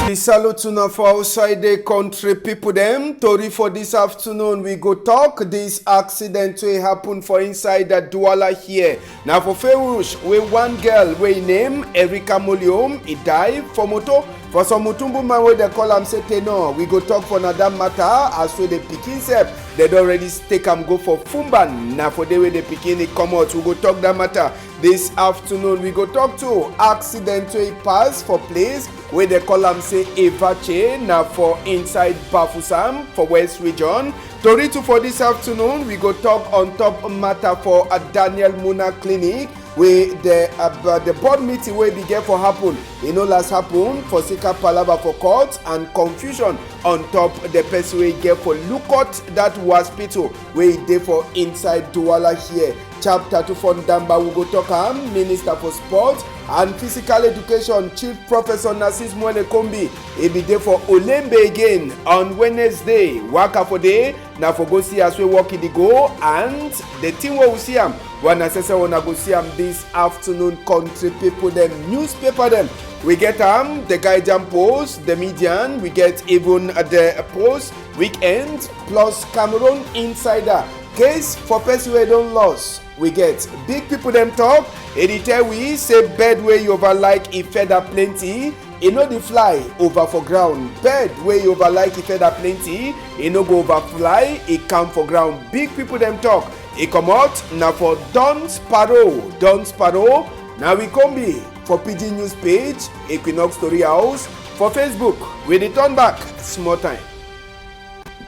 We salute una for outside the country people them. Tori for this afternoon we go talk this accident wey happen for inside the Douala here. Now for Ferush, we one girl we name Erika Molium, he die for moto. For some Mutumbu man wey they call am say Tenor, we go talk for another matter as we the pikin sef. They don already take am go for Fumban. Now for the way the pikin come out, we go talk that matter. This afternoon we go talk to accident wey pass for place where they call am say Evache. Now for inside Bafusam for West Region. Tori too for this afternoon we go talk on top matter for a Daniel Muna Clinic. Where the board meeting wey begin for happen, last happen for Sika Palava for court and confusion on top the person wey get for Lukot that hospital wey dey for inside Douala here. Chapter 2 for Ndamba we go talk am Minister for Sport and Physical Education Chief Professor Narcis Mwene Kombi. He be there for Olembe again on Wednesday. Waka for day na for go see as we walk in the go and the team wey we see am. One assessor wanna go see am this afternoon. Country people them, newspaper them. We get the Guardian Post, the Median. We get even the Post Weekend plus Cameroon Insider. Case for person wey don lost. We get big people them talk. Editor we say bed where you over like e feather plenty. E no dey fly over for ground. Bed where you over like e feather plenty. E no go over fly. E come for ground. Big people them talk. E come out now for Don Sparrow. Don Sparrow. Now we come be for PG News page. Equinox Story House. For Facebook. We return back small time.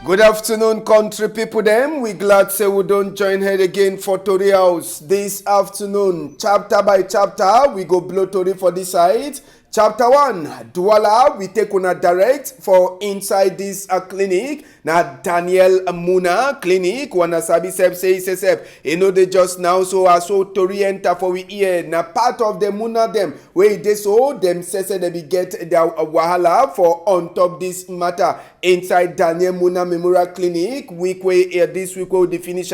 Good afternoon, country people them. We glad say we don't join head again for Tori House this afternoon. Chapter by chapter, we go blow Tori for this side. Chapter 1, Douala, we take on a direct for inside this clinic. Now Daniel Muna Clinic, wanna sabi sep say they just now so as so Tori enter for we ear. Now part of the Muna them, where they so them say they be get their wahala for on top this matter. Inside Daniel Muna Memorial Clinic, this week we finish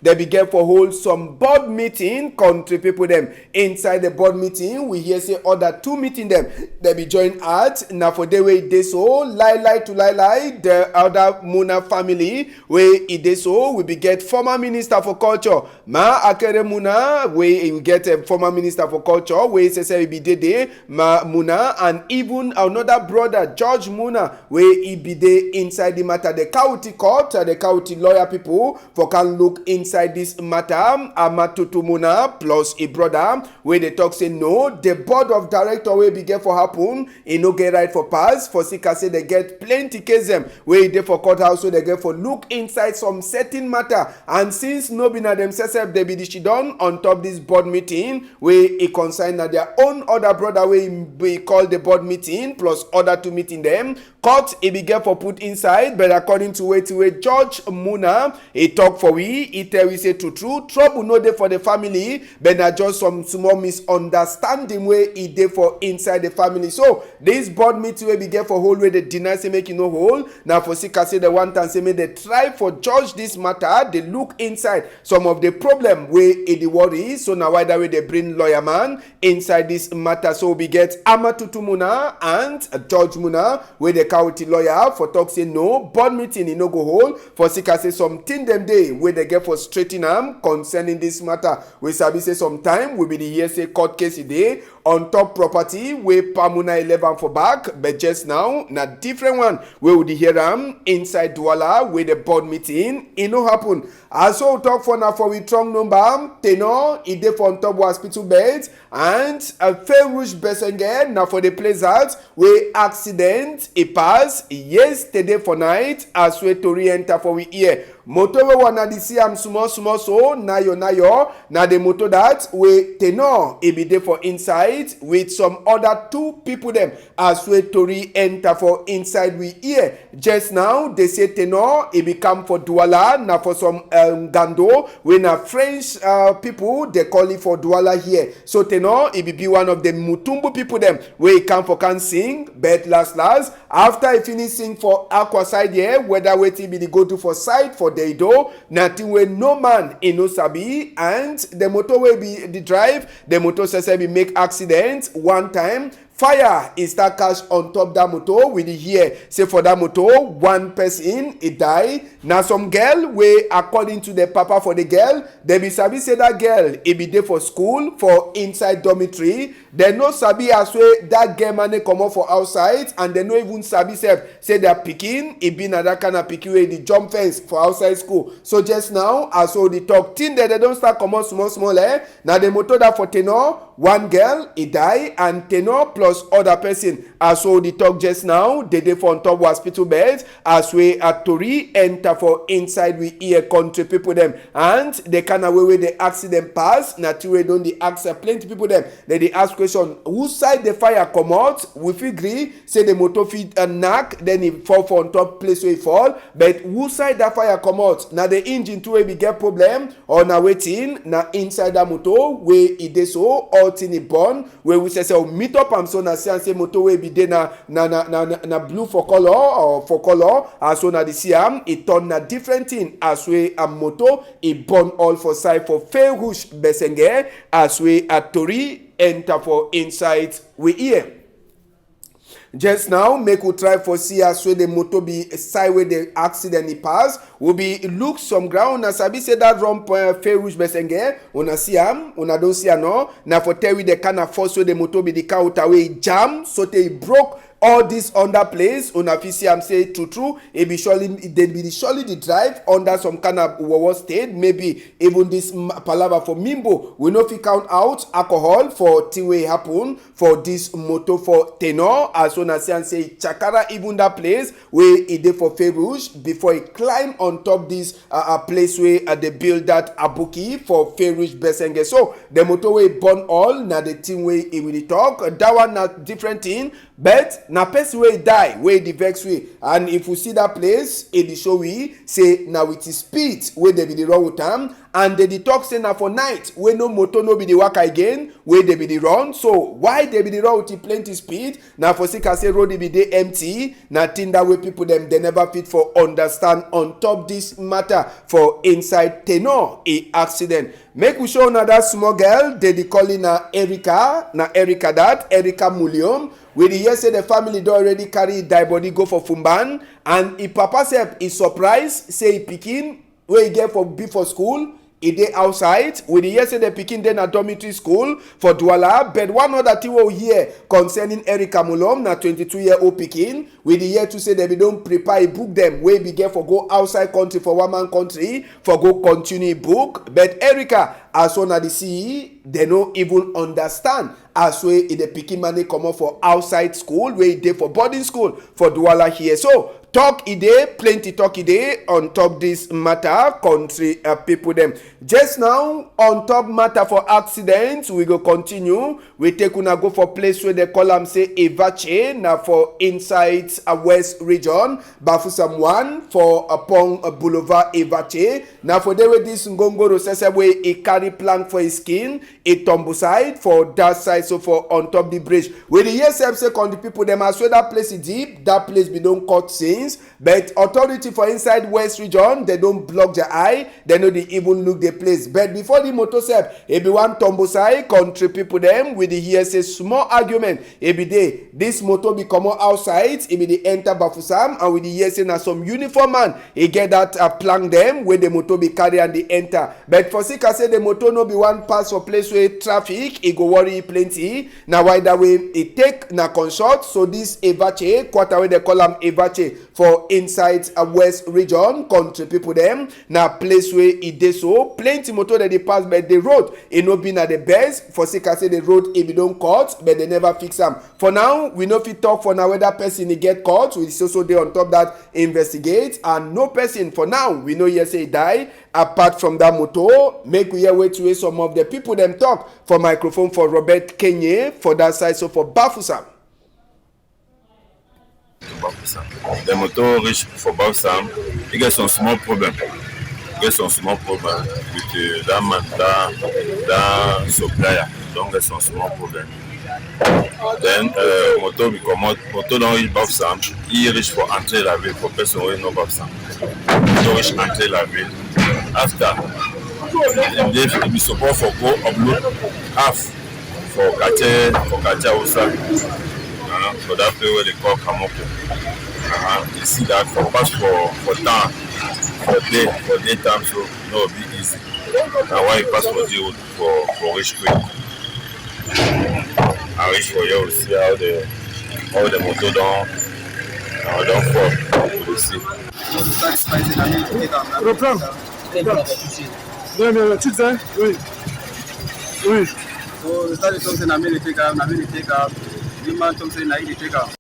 they begin for hold some board meeting, country people them. Inside the board meeting, we hear say other two meeting them. They be joined at now for the way they so lie the other Muna family where it dey so we be get former minister for culture Ma Akere Muna where we get a former minister for culture where say be dey Ma Muna and even another brother George Muna where he be there inside the matter. The county court the county lawyer people for can look inside this matter. Amatutu Muna plus a brother where they talk say no the board of director where be get for happen e no get right for pass for Sika say they get plenty case them where they for court house so they get for look inside some certain matter and since no be na themselves they be the done on top this board meeting where it concern na their own other brother wey be call the board meeting plus other two meeting them court e be get for put inside but according to way George Muna he talk for we he tell we say true trouble no dey for the family but na just some small misunderstanding wey e dey for inside the family. So this board meeting wey be get for whole way they deny say make e no whole. Now for Sika say the one time say make they try for judge this matter. They look inside some of the problem wey e dey worry. So now why that way they bring lawyer man inside this matter. So we get Amatutu Muna and George Muna where the county lawyer for talk say no board meeting e no go hold. For Sika say something them day where they get for straighten am concerning this matter. We sabi say sometime we be the hear say court case day on top property where Pamuna 11 for back but just now na different one where would hear am inside Douala where the board meeting e no happen. Also talk for now for we strong number Tenor e dey for on top hospital bed and a Ferush Besenger now for the place out where accident e pass yesterday for night as we Tori enter for we ear. Motor we wanna di see am small so nayo na the motor that we Tenor e be there for inside with some other two people them as we Tori enter for inside we ear. Just now they say Tenor e become for Douala na for some Gando when na French people they call it for Douala here. So Tenor e be one of the Mutumbu people them where he come for can sing but last after he finish sing for Aqua side here whether waiting be the go to for side for they do nothing wey no man e no sabi and the motor wey be the drive the motor say be make accident one time fire is start catch on top that motor. We dey hear say for that motor one person e die. Na some girl wey according to the papa for the girl, dem be sabi say that girl e be dey for school for inside dormitory. Dem no sabi as wey that girl man dey comot for outside, and dem no even sabi sef say their pikin e be na that kind of pikin wey dey jump fence for outside school. So just now as we dey talk, thing dem don start comot small small. Na the motor that for tenor one girl e die, and tenor plus other person as we dey talk just now dey dey for on top hospital bed as we tori enter for inside we hear country people dem, and the kind of way the accident pass na two wey don dey ask plenty people dem. Dem dey ask question who side the fire comot. We fit gree say the motor fit knack then e fall for on top place wey e fall, but who side that fire comot? Na the engine too wey be get problem, or na wetin? Na inside that motor wey e dey so all thing e burn, wey we say meet up am so na see am say motor wey be dey na blue for color or for color, as so na the see am e turn na different thing as wey a motor e burn all for side for Ferouche Besenge as wey a tori enter for inside we hear. Just now make we try for see as wey the motor be side wey the accident e pass. We be look some ground. Una sabi say that run Ferouche Besenge, una see am, una don see am no. Na for tell we the kind of force wey the motor be the car wey jam so tey e broke all this under place. Una fit see am say true e be surely the drive under some kind of wawa state. Maybe even this palava for Mimbo, we no fit count out alcohol for thing wey happen for this motor for tenor. As una see am say chakara even that place wey e dey for Ferouche before e climb on top this place wey they build that abuki for Ferouche Besenge. So the motor wey burn all na the thing wey e will talk. That one na different thing, but na person wey die wey the vex way. And if we see that place e dey show we say na with his speed wey they be the run with am, and they dey talk say na for night wey no motor no be the waka again wey they be the run. So why they be the run with plenty speed? Na for sick as say road be dey empty. Na thing that way people dem they never fit for understand on top this matter for inside tenor a accident. Make we show another small girl they dey calling na Erica that Erica Mulium. We dey hear say the family don already carry die body go for Fumban, and e papa sef is surprised say e pikin wey e get for be for school e dey outside. We dey hear say the pikin dey na dormitory school for Douala. But one other thing wey we hear concerning Erica Mulom na 22-year-old pikin, we dey hear to say dem don prepare a book dem wey be get for go outside country for one man country for go continue book. But Erica as one of the CE, they no even understand as wey the pikin man dey comot for outside school wey e dey for boarding school for Douala here. So talk e dey, plenty talk e dey on top this matter country people dem. Just now on top matter for accident, we go continue. We take una go for place where they call am say Evache, na for inside west region Bafusam 1 for upon Boulevard Evache. Na for there wey this ngongoro sese wey e carry plank for his skin, e tumble side for that side. So for on top the bridge, we dey hear sef say on the people dem as well that place is deep, that place be don cut since. But authority for inside west region, they don't block their eye, they know they even look the place. But before the motor sef, e be one tumble side country people dem with the hear say small argument e be dey. This motor be comot outside, e be dey enter Bafusam, and with the hear say na some uniform man e get that plank dem where the motor be carry and they enter. But for sick I say the motor no be one pass for place where traffic e go worry plenty. Now why that way e take na consult. So this Evache quarter wey they call am Evache for inside west region country people dem na place where e dey so plenty motor that they pass, but the road e no be na the best. For sick I say the road e be don cut, but they never fix am. For now we no fit talk for now whether person e get caught. We also dey on top that investigate, and no person for now we know hear say e die apart from that motor. Make we hear wait some of the people them talk for microphone for Robert Kenye for that side. So for Bafusam. The motor reach for Bafusam, he get some small problem. With that man, that supplier. Don't get some small problem. Then motor be comot, motor don't reach Bafusam. He reach for entrer la ville for person who no Bafusam. Motor reach entrer la ville. After, they be support for go upload half for Katia Usa. For that place where they call Kamoko. You see that for pass for town, for daytime, so no be easy. Now why you pass for day for Rich Quick. I wish for you to see how the motor don't fall. You see. Reprends. Non, mais tu disais? Oui. Oui. So the study something I mean take up. The man something I take up.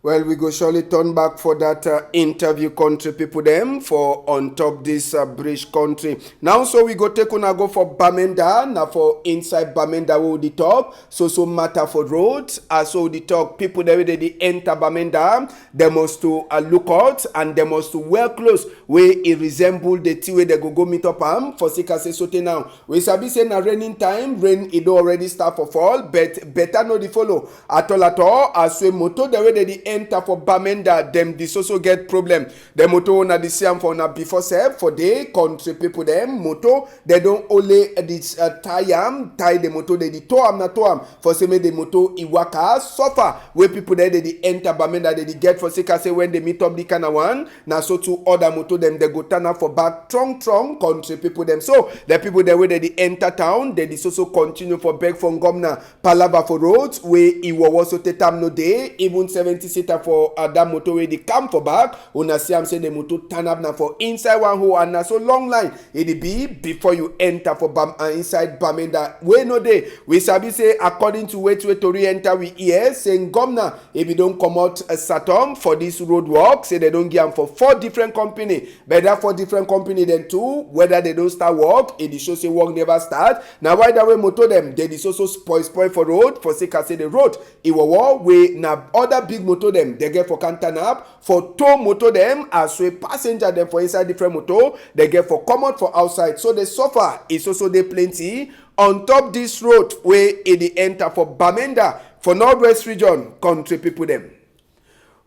Well, we go surely turn back for that interview country people them for on top this British country. Now, so we go take on go for Bamenda. Now for inside Bamenda we the talk. So matter for roads. So the talk people there they enter Bamenda. They must to look out and they must to wear clothes where it resemble the tea where they go meet up for sika say sote now. We sabi say na raining time, rain it already start for fall, but better no the follow at all. As we motor the way they enter for Bamenda, them this also get problem. The moto na the same for na before self for the country people them moto they don't only this tie the moto they tow am na tow am for say make the moto iwaka suffer where people there they enter Bamenda they get for sika say when they meet up the kind of one na so to other moto them they go turn up for back trong country people them. So the people there where they enter town they this also continue for beg from governor palava for roads where it was also tetam no day even 70 seater for that motor where they come for back. Una see am say the motor turn up now for inside one hole and na so long line it be before you enter for inside Bamenda. We no day we sabi say according to way to enter we here saying governor if you don't come out Saturn for this road work say they don't give them for 4 different company but that 4 different company then too whether they don't start work it show say work never start. Now why that way motor them they is also spoil for road for say the road it will we na other big motor them they get for Cantanap for tow motor them as we passenger them for inside different motor they get for come out for outside so they suffer is also they plenty on top this road where it enter for Bamenda for Northwest region country people them.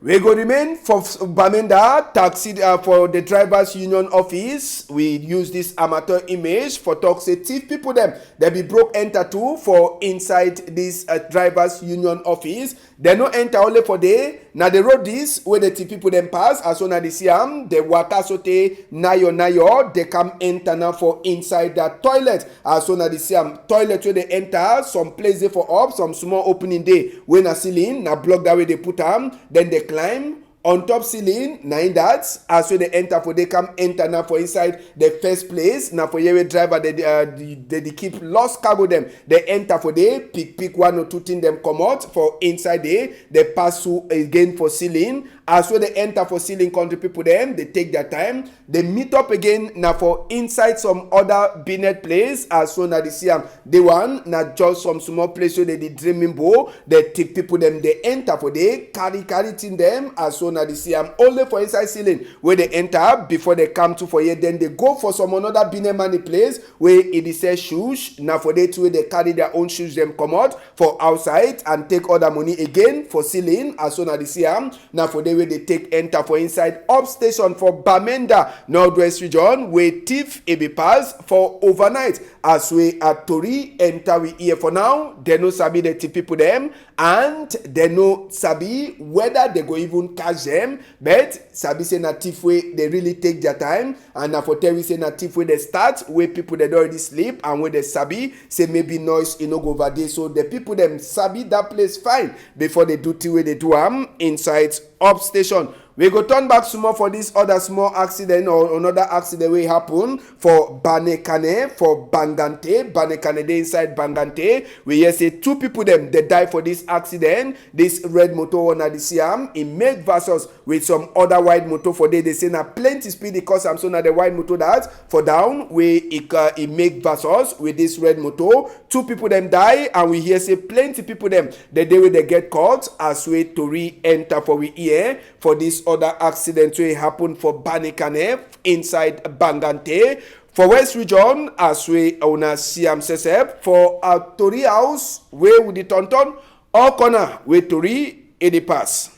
We go remain for Bamenda taxi for the drivers union office. We use this amateur image for talk say thief people them. They be broke enter too for inside this drivers union office. They no enter only for day. Now the road this where the thief people them pass as soon as they see am the water sote nayo they come enter now for inside that toilet as soon as they see am toilet where they enter some place there for up some small opening day when a ceiling na block that way they put am then they climb on top ceiling, na in that as they enter for they come enter now for inside the first place. Now for your driver they keep lost cargo them. They enter for they pick 1 or 2 things them come out for inside they pass through again for ceiling. As they enter for ceiling country people them they take their time. They meet up again now for inside some other binet place as soon as they see them. They one not just some small place where they dreaming bow. They take people them they enter for they carry thing them as soon as they see them only for inside ceiling where they enter before they come to for here then they go for some another binet money place where it is says shoes now for they too they carry their own shoes them come out for outside and take other money again for ceiling as soon as they see them now for they where they take enter for inside up station for Bamenda Northwest region where thief be pass for overnight as we at Tori enter we here for now they no sabi the thief people them and they no sabi whether they go even catch them but sabi say na thief way they really take their time and na for tell we say na thief way they start where people they already sleep and where they sabi say maybe noise no go over there so the people them sabi that place fine before they do the way they do inside up station. We go turn back small for this other small accident or another accident will happen for Banekane, for Bangante. Banekane they inside Bangante. We hear say 2 people them they die for this accident. This red motor one at the Siam in make versus with some other white motor for they say na plenty speed because I'm so na the white motor that for down where it make versus with this red motor. 2 people them die and we hear say plenty people them the day where they get caught as we to re-enter for we here for this other accident wey happen for Banekane inside Bangante for West Region as we una see am sesep for our Tori house wey with the tonton all corner wey Tori e dey pass.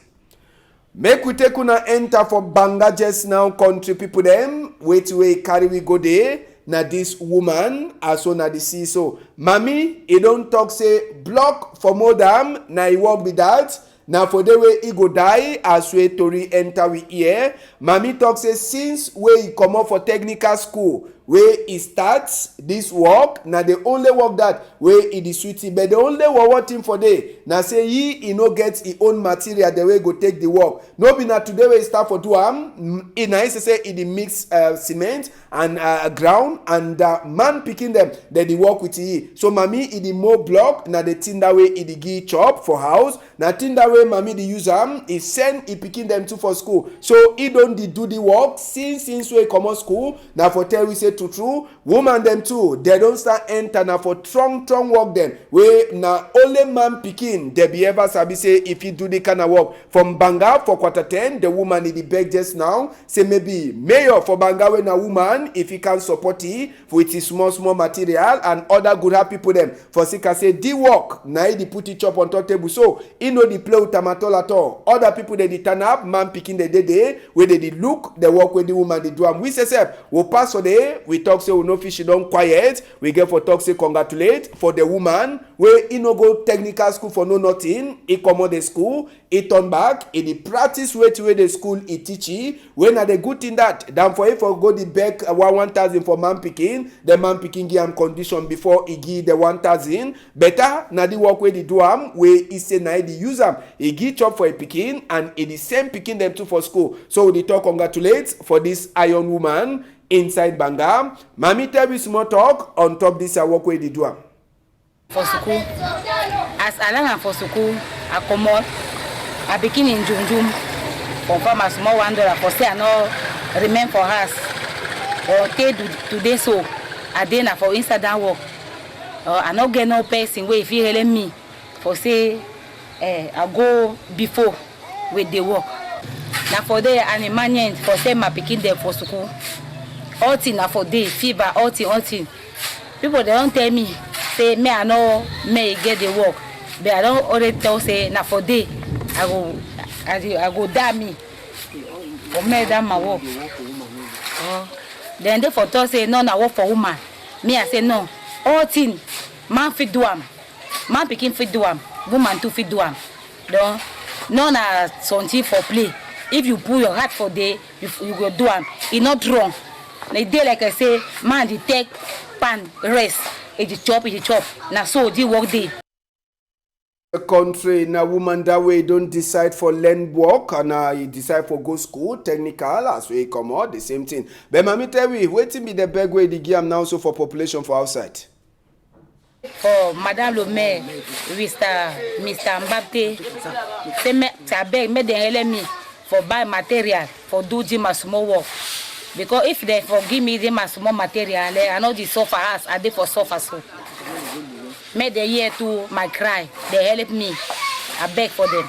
Make we take una enter for Banga just now country people them wait wey carry we go there na this woman as well na the see so. Mami, he don't talk say block for modam na he work be that. Now for the way he go die as we tori enter we here. Mami talk say since we he come up for technical school where he starts this work, now the only work that way he the sweetie, but the only work him for day. Now say he no gets his own material the way go take the work. No be not today where he start for do he nice to say he mix cement and ground and man picking them then the work with he. So mami he the more block now the thing that way he the give chop for house. Now thing that way mami the use he send he picking them to for school. So he don't do the work since we come on school. Now for tell we say true woman them too they don't start enter na for strong work them wey na only man picking they be ever sabi say if you do the kind of work from Banga for quarter 10 the woman in the beg just now say maybe mayor for Banga when a woman if he can support it with his small material and other good happy people them for sika say the work na he put it up on top table so he know the play with tamatol at all other people they turn up man picking the day where they look the work with the woman they do am we say we pass for the we talk say we no fish don quiet we get for talk say congratulate for the woman wey he no go technical school for no nothing he comot the school he turn back he dey practice wey the school he teach he wey na the good thing that than for him for go the beg 1,000 for man pikin the man pikin give am condition before he give the 1,000 better na the work wey dey do am wey he say na he dey use am he give chop for a pikin and he the same pikin them too for school so we dey talk congratulate for this iron woman inside Banga. Mami tell me small talk on top this work where they do am. For school, as I learn for school, I come out, I begin in Jum from farm a small $1 for say I no remain for us. Or take today so I then for inside that work. I no get no person where if you help me for say I go before with the work. Now for there and a man for say my picking there for school. All thing na for day, fever, all thing. People they don't tell me, say me I know may get the work. But I don't already tell say na for day. I go die me. For me that my work. Then they for talk say no na work for woman. Me I say no. All thing man fit do am. Man pikin fit do am. Woman too fit do am. Don't no na something for play. If you put your heart for day, you go do am. It's not wrong. They day like I say, man, they take pan rest. It chop. Now so they work day. The country na woman that way don't decide for learn work and he decide for go school technical as we come out the same thing. But mami tell me, waiting be the big way they give am now so for population for outside. For Madame le Maire, Mr. Mbappe, say me beg me they help me for buy material for do my small work. Because if they forgive me them as small material, I know the suffer us, I dey for suffer so. Make they hear to my cry, they help me. I beg for them.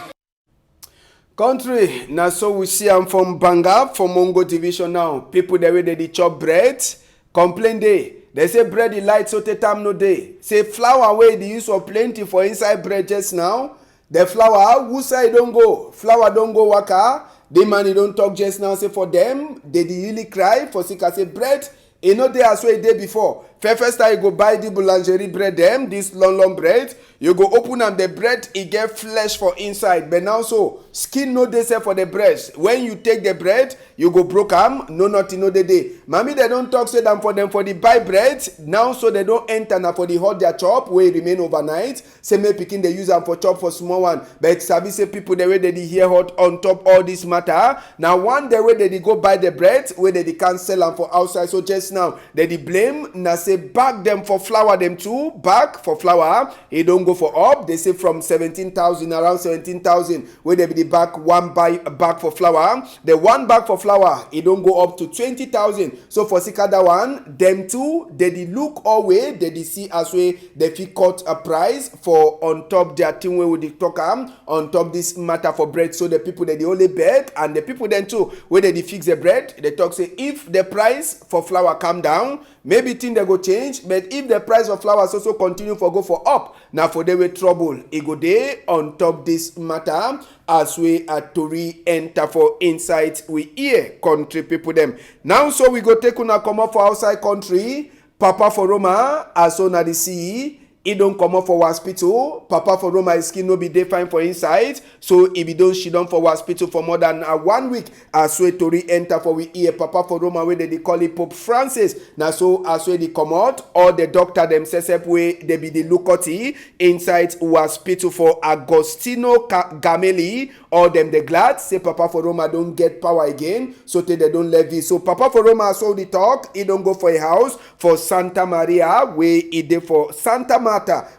Country, now so we see I'm from Banga, from Mongo Division now. People the way they chop bread, complain they say bread is light so te time no day. Say flour way the use of plenty for inside bread just now. The flour, who side don't go? Flour don't go waka. The man he don't talk just now say for them, they really cry for sick as say bread. You know they as well day before. First time you go buy the boulangerie bread them, this long bread. You go open them the bread, it get flesh for inside. But now so skin no they say for the breast. When you take the bread, you go broke am, no nothing no they day. Mommy they don't talk say them for the buy bread. Now so they don't enter now for the hot their chop where remain overnight. Say me picking they use them for chop for small one. But sabi say people the way they hear hot on top all this matter. Now one the way they go buy the bread where they can't sell them for outside. So just now they blame now say back them for flour them too. Back for flour. It don't go for up. They say from 17,000 around 17,000 where they be the back one bag for flour. The one bag for flour it don't go up to 20,000. So for Sikada one, them two they look away. They see as way they fit cut a price for on top their thing where we talk on top this matter for bread. So the people they only beg and the people then too where they fix the bread they talk say if the price for flour come down maybe thing they go change. But if the price of flowers also continue for go for up, now for they with trouble, it go dey on top this matter as we at Tori enter for insight we hear country people them. Now so we go take una come up for outside country. Papa for Roma as on at the sea. He don't come up for hospital. Papa for Roma is skin no be dey fine for inside. So if he don't she done for hospital for more than 1 week. As we Tori enter for we hear Papa for Roma where they call it Pope Francis. Now so as we they come out, all the doctor themselves way they be the locality inside hospital for Agostino Gamelli. All them they glad say Papa for Roma don't get power again. So they don't levy. So Papa for Roma so the talk. He don't go for a house for Santa Maria where he dey for Santa Marta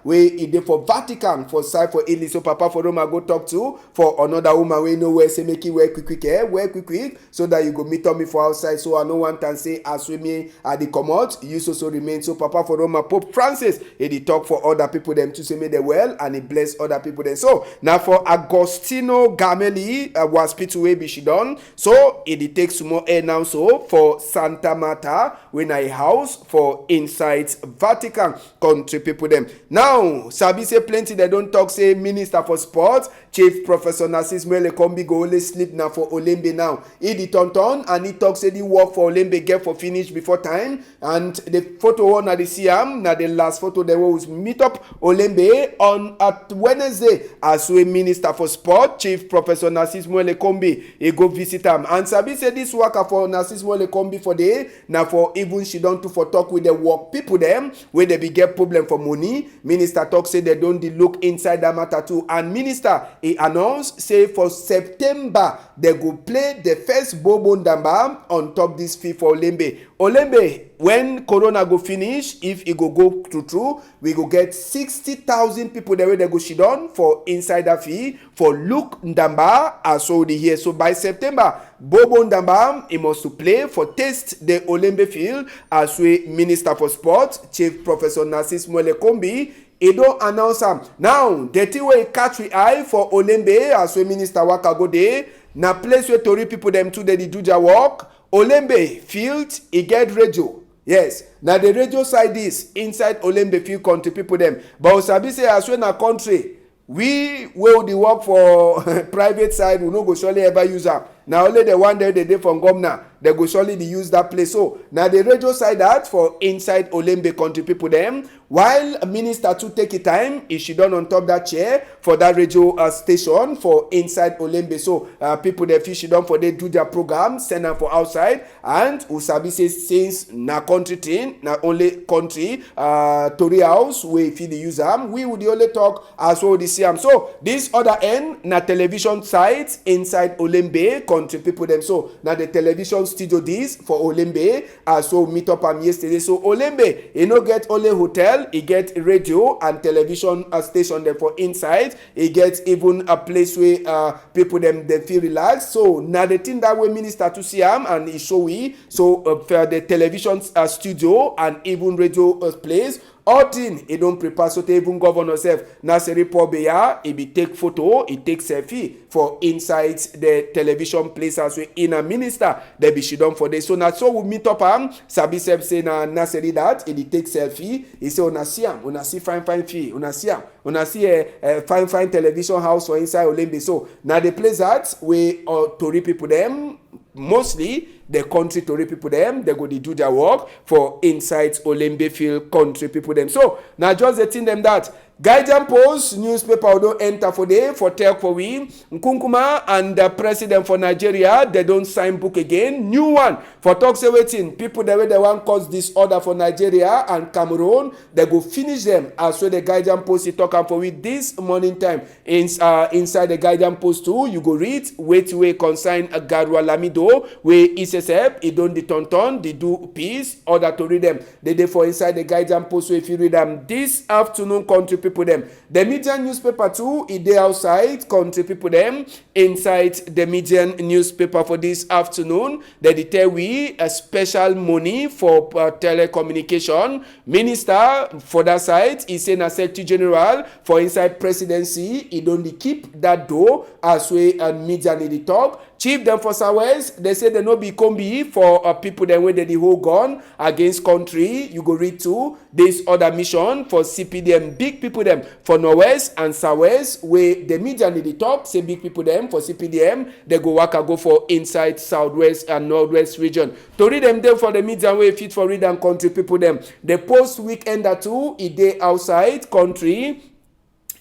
where he dey for Vatican for side for Italy. So Papa for Roma go talk to for another woman we know where say make it wear quick so that you go meet on me for outside. So I no want and say as we me at the come out you so remain. So Papa for Roma Pope Francis he talk for other people them to say me they well and he bless other people them. So now for Agostino Gamelli hospital where be she done. So it takes more air now so for Santa Marta when I house for inside Vatican country people them. Now Sabi say plenty they don't talk say Minister for Sport Chief Professor Narcis Mwelekombi go only sleep now for Olembe now. He the turn and he talk say the work for Olembe get for finish before time and the photo one at the CM now the last photo they was meet up Olembe on at Wednesday as we Minister for Sport Chief Professor Narcis Mwelekombi he go visit him and Sabi say this worker for Narcis Mwelekombi for day now for even she don't to for talk with the work people them where they be get problem for money. Minister talk say they don't look inside that matter too and Minister he announced say for September they go play the first Bobo Ndamba on top this fee for Olembe when Corona go finish if it go through we go get 60,000 people the way they go shidon for inside that fee for Luke Ndamba as already here. So by September Bobo Ndamba he must to play for taste the Olembe field as we Minister for Sport Chief Professor Narcis Mwelekombi he don't announce am. Now the thing wey catch we eye for Olembe as we Minister waka go dey na place where Tori people them too they do their work. Olembe field he get radio. Yes, now the radio side is inside Olembe field country people them. But Osabi say as we na country we will the work for private side we no go surely ever use am. Now only the one day they dey from governor they go surely use that place. So now the radio side that for inside Olembe country people them while Minister to take it time is she done on top that chair for that radio station for inside Olembe. So people they feel she done for they do their program send them for outside and Usabi says since na country thing na only country Tori house we feel the use am we would the only talk as well the same. So this other end na television sites inside Olembe country people them. So now the television studio this for Olembe so meet up am yesterday. So Olembe you know get only hotel he get radio and television station there for inside. He get even a place where people them they feel relaxed. So now the thing that we Minister to see him and he show we so for the television studio and even radio place all thing he don't prepare so to even governor self Naseri Pobeya he be take photo he take selfie for inside the television place as we in a minister they be she done for this. So now so we meet up Sabi self say na Naseri that he take selfie he say una see am una see fine fee una see am una see a fine television house for inside Olembe. So now the place that we Tori people them mostly the country Tori people them they go to do their work for inside Olembe field country people them. So now just the thing them that Guardian Post newspaper don't enter for day for tell for we Nkunkuma and the president for Nigeria they don't sign book again new one for talk say waiting people the way they want cause disorder for Nigeria and Cameroon they go finish them as well. The Guardian Post he talk for we this morning time inside the Guardian Post too you go read wait we consign a Garwa Lamido where he don't the tonton they do peace order to read them they for inside the Guardian Post. So if you read them this afternoon country people them the Median newspaper too it dey outside country people them inside the Median newspaper for this afternoon they tell we a special money for telecommunication minister for that side he say na Secretary General for inside presidency he don't keep that door as we and Median in the talk Chief them for Southwest, they say they no be combi for people them where they hold gun against country. You go read to this other mission for CPDM, big people them for Northwest and Southwest, where the media need the talk, say big people them for CPDM, they go waka go for inside Southwest and Northwest region. To read them there for the media way fit for read and country people them. The post weekender too, a day outside country.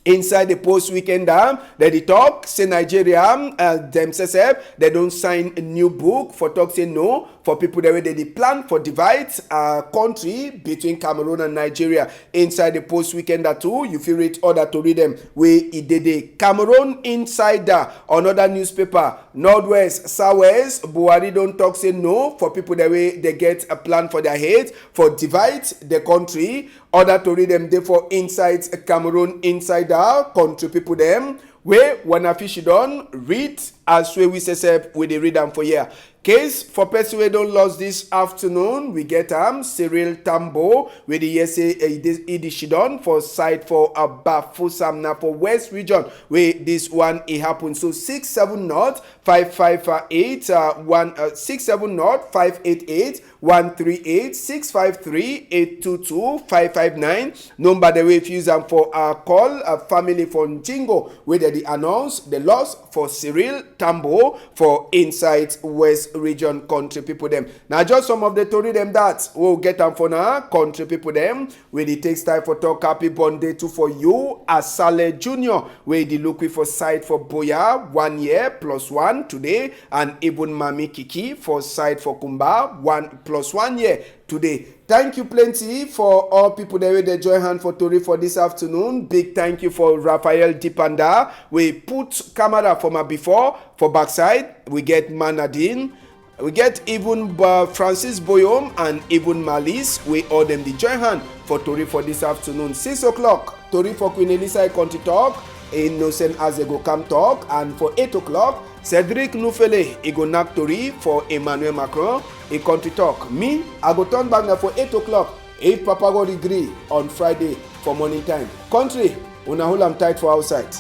Inside the post weekend, they talk, say Nigeria, themselves, they don't sign a new book for talk, say no, for people that they plan for divide country between Cameroon and Nigeria. Inside the post weekend too, you feel it order to read them. We did Cameroon Insider, another newspaper, Northwest, Southwest, Buhari don't talk, say no, for people that they get a plan for their head, for divide the country. Order to read them there for Inside Cameroon Insider, country people them. Where when a fish done, read as we say we they read them for here. Case for person we don't lost this afternoon, we get Cyril Tambo with the say Idishidon for site for Bafusam now for West region where this one it happened. So 67 North 558 67 North 588 138 653 822 559 number the way if use them for our call a family from Jingo where they announce the loss for Cyril Tambo for Inside West region country people them. Now just some of the story them that we'll get them for now country people them where it takes time for talk happy birthday too for you Asale Junior where the look for site for Boya 1 year plus 1 today and even Mami Kiki for site for Kumba 1 plus 1 year today. Thank you plenty for all people that will join hand for Tori for this afternoon. Big thank you for Raphael Dipanda. We put camera for my before for backside. We get Manadine. We get even Francis Boyom and even Malice. We all them the join hand for Tori for this afternoon. 6 o'clock, Tori for Queen Elisa County Talk. Innocent as they go come talk. And for 8 o'clock, Cedric Nufele, he go knock Tori for Emmanuel Macron, a country talk. Me, I go turn back now for 8 o'clock. If Papa God agree on Friday for morning time. Country, una hold am tight for outside.